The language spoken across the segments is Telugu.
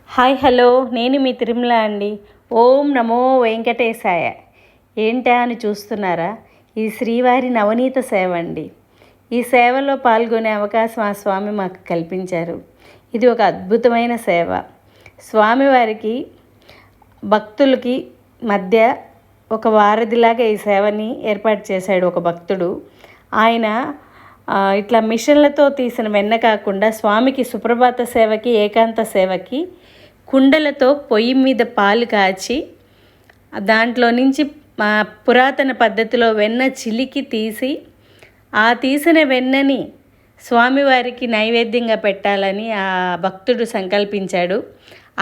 హాయ్ హలో, నేను మీ తిరుమల అండి. ఓం నమో వెంకటేశాయ. ఏంటా అని చూస్తున్నారా? ఈ శ్రీవారి నవనీత సేవ అండి. ఈ సేవలో పాల్గొనే అవకాశం ఆ స్వామి మాకు కల్పించారు. ఇది ఒక అద్భుతమైన సేవ. స్వామివారికి భక్తులకి మధ్య ఒక వారధిలాగా ఈ సేవని ఏర్పాటు చేశాడు ఒక భక్తుడు. ఆయన ఇట్లా మిషన్లతో తీసిన వెన్న కాకుండా స్వామికి సుప్రభాత సేవకి, ఏకాంత సేవకి కుండలతో పొయ్యి మీద పాలు కాచి దాంట్లో నుంచి పురాతన పద్ధతిలో వెన్న చిలికి తీసి ఆ తీసిన వెన్నని స్వామివారికి నైవేద్యంగా పెట్టాలని ఆ భక్తుడు సంకల్పించాడు.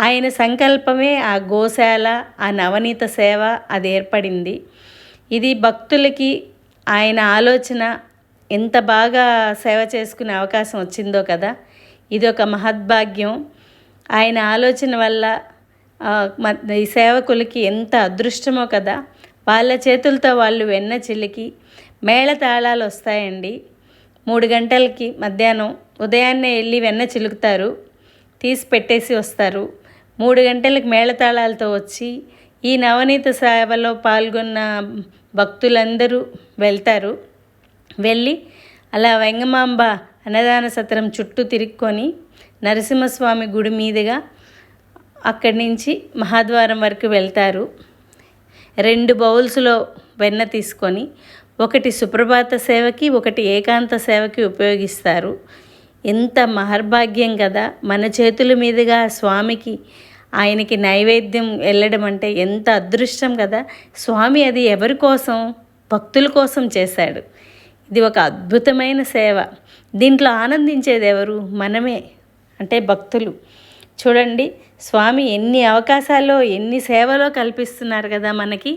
ఆయన సంకల్పమే ఆ గోశాల, ఆ నవనీత సేవ అది ఏర్పడింది. ఇది భక్తులకి ఆయన ఆలోచన ఎంత బాగా సేవ చేసుకునే అవకాశం వచ్చిందో కదా. ఇది ఒక మహద్భాగ్యం. ఆయన ఆలోచన వల్ల ఈ సేవకులకి ఎంత అదృష్టమో కదా. వాళ్ళ చేతులతో వాళ్ళు వెన్న చిలికి మేళతాళాలు వస్తాయండి. 3 గంటలకి మధ్యాహ్నం ఉదయాన్నే వెళ్ళి వెన్న చిలుకుతారు, తీసి పెట్టేసి వస్తారు. 3 గంటలకు మేళతాళాలతో వచ్చి ఈ నవనీత సేవలో పాల్గొన్న భక్తులందరూ వెళ్తారు. వెళ్ళి అలా వెంగమాంబ అన్నదాన సత్రం చుట్టూ తిరుక్కొని నరసింహస్వామి గుడి మీదుగా అక్కడి నుంచి మహాద్వారం వరకు వెళ్తారు. 2 బౌల్స్లో వెన్న తీసుకొని ఒకటి సుప్రభాత సేవకి, ఒకటి ఏకాంత సేవకి ఉపయోగిస్తారు. ఎంత మహర్భాగ్యం కదా. మన చేతుల మీదుగా స్వామికి, ఆయనకి నైవేద్యం వెళ్ళడం అంటే ఎంత అదృష్టం కదా. స్వామి అది ఎవరి కోసం? భక్తుల కోసం చేశాడు. ఇది ఒక అద్భుతమైన సేవ. దీంట్లో ఆనందించేది ఎవరు? మనమే, అంటే భక్తులు. చూడండి, స్వామి ఎన్ని అవకాశాల్లో, ఎన్ని సేవలో కల్పిస్తున్నారు కదా మనకి.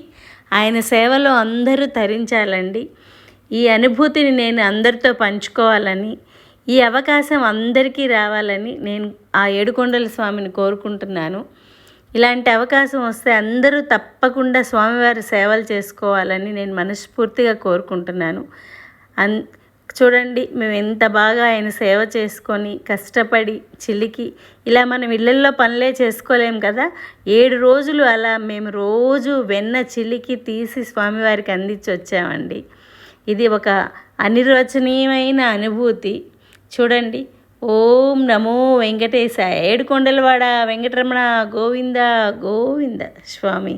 ఆయన సేవలో అందరూ తరించాలండి. ఈ అనుభూతిని నేను అందరితో పంచుకోవాలని, ఈ అవకాశం అందరికీ రావాలని నేను ఆ ఏడుకొండల స్వామిని కోరుకుంటున్నాను. ఇలాంటి అవకాశం వస్తే అందరూ తప్పకుండా స్వామివారి సేవలు చేసుకోవాలని నేను మనస్ఫూర్తిగా కోరుకుంటున్నాను. చూడండి, మేము ఎంత బాగా ఆయన సేవ చేసుకొని కష్టపడి చిలికి, ఇలా మనం ఇళ్ళల్లో పనులే చేసుకోలేం కదా. 7 రోజులు అలా మేము రోజు వెన్న చిలికి తీసి స్వామివారికి అందించి వచ్చామండి. ఇది ఒక అనిర్వచనీయమైన అనుభూతి. చూడండి, ఓం నమో వెంకటేశాయ. ఏడుకొండలవాడ వెంకటరమణ గోవింద గోవింద స్వామి.